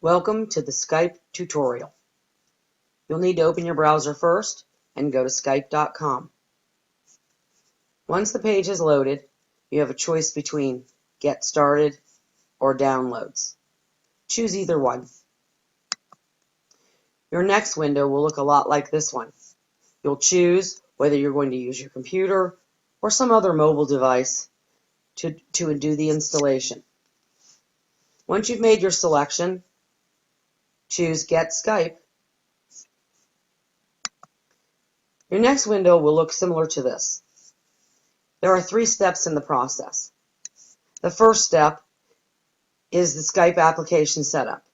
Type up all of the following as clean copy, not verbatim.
Welcome to the Skype tutorial. You'll need to open your browser first and go to skype.com. Once the page is loaded, you have a choice between Get Started or Downloads. Choose either one. Your next window will look a lot like this one. You'll choose whether you're going to use your computer or some other mobile device to do the installation. Once you've made your selection, choose Get Skype. Your next window will look similar to this. There are 3 steps in the process. The first step is the Skype application setup.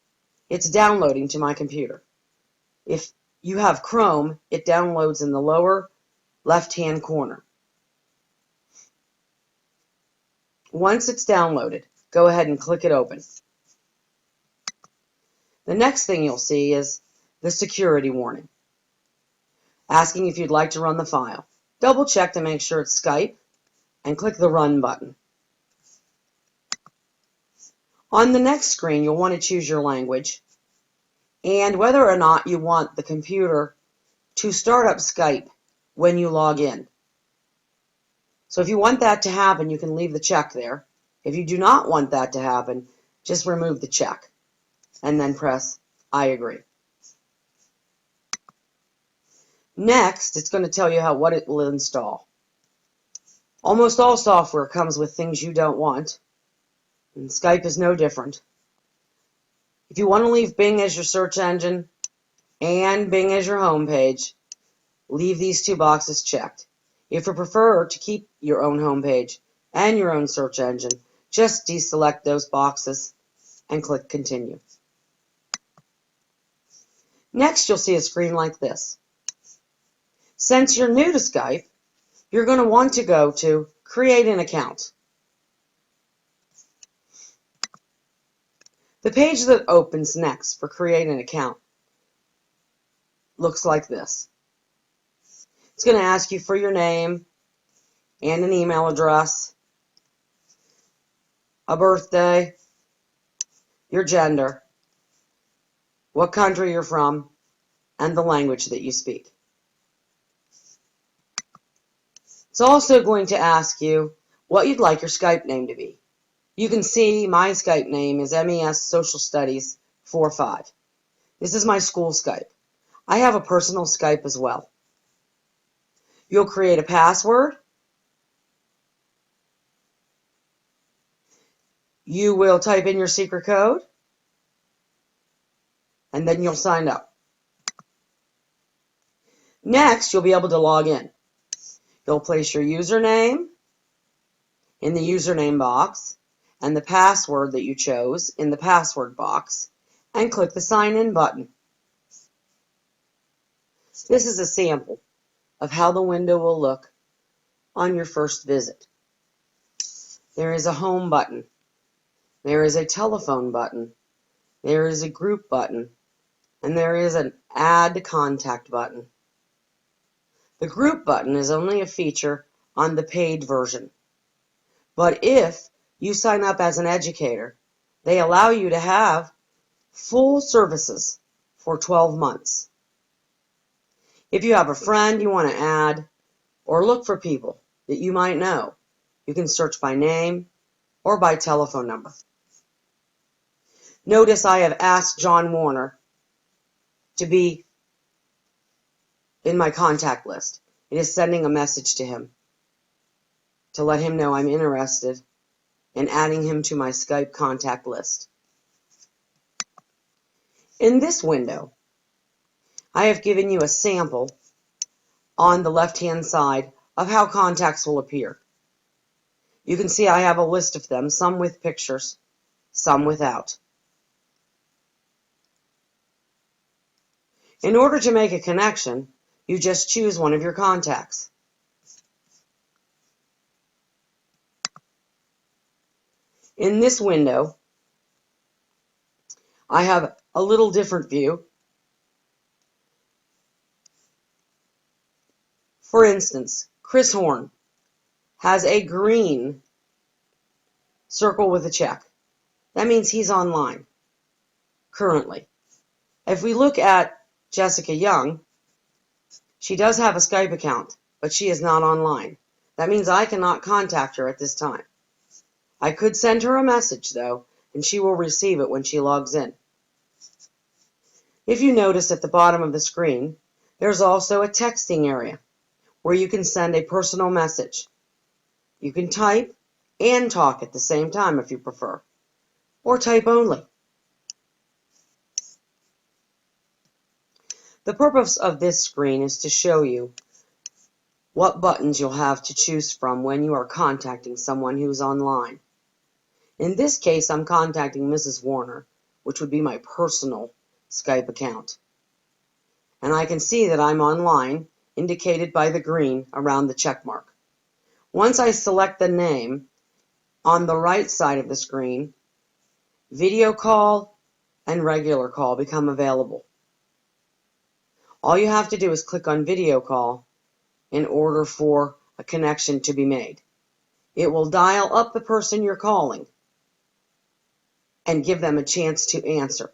It's downloading to my computer. If you have Chrome, it downloads in the lower left-hand corner. Once it's downloaded, go ahead and click it open. The next thing you'll see is the security warning, asking if you'd like to run the file. Double check to make sure it's Skype and click the Run button. On the next screen, you'll want to choose your language and whether or not you want the computer to start up Skype when you log in. So if you want that to happen, you can leave the check there. If you do not want that to happen, just remove the check and then press I agree. Next, it's going to tell you what it will install. Almost all software comes with things you don't want, and Skype is no different. If you want to leave Bing as your search engine and Bing as your home page, leave these 2 boxes checked. If you prefer to keep your own home page and your own search engine, just deselect those boxes and click Continue. Next, you'll see a screen like this. Since you're new to Skype, you're going to want to go to Create an Account. The page that opens next for Create an Account looks like this. It's going to ask you for your name and an email address, a birthday, your gender, what country you're from, and the language that you speak. It's also going to ask you what you'd like your Skype name to be. You can see my Skype name is MES Social Studies 45. This is my school Skype. I have a personal Skype as well. You'll create a password. You will type in your secret code, and then you'll sign up. Next, you'll be able to log in. You'll place your username in the username box and the password that you chose in the password box and click the Sign In button. This is a sample of how the window will look on your first visit. There is a Home button. There is a Telephone button. There is a Group button. And there is an Add Contact button. The Group button is only a feature on the paid version. But if you sign up as an educator, they allow you to have full services for 12 months. If you have a friend you want to add or look for people that you might know, you can search by name or by telephone number. Notice I have asked John Warner to be in my contact list. It is sending a message to him to let him know I'm interested in adding him to my Skype contact list. In this window, I have given you a sample on the left-hand side of how contacts will appear. You can see I have a list of them, some with pictures, some without. In order to make a connection, you just choose one of your contacts. In this window, I have a little different view. For instance, Chris Horn has a green circle with a check. That means he's online. currently. If we look at Jessica Young, she does have a Skype account, but she is not online. That means I cannot contact her at this time. I could send her a message, though, and she will receive it when she logs in. If you notice at the bottom of the screen, there's also a texting area where you can send a personal message. You can type and talk at the same time if you prefer, or type only. The purpose of this screen is to show you what buttons you'll have to choose from when you are contacting someone who's online. In this case, I'm contacting Mrs. Warner, which would be my personal Skype account. And I can see that I'm online, indicated by the green around the check mark. Once I select the name, on the right side of the screen, video call and regular call become available. All you have to do is click on video call in order for a connection to be made. It will dial up the person you're calling and give them a chance to answer.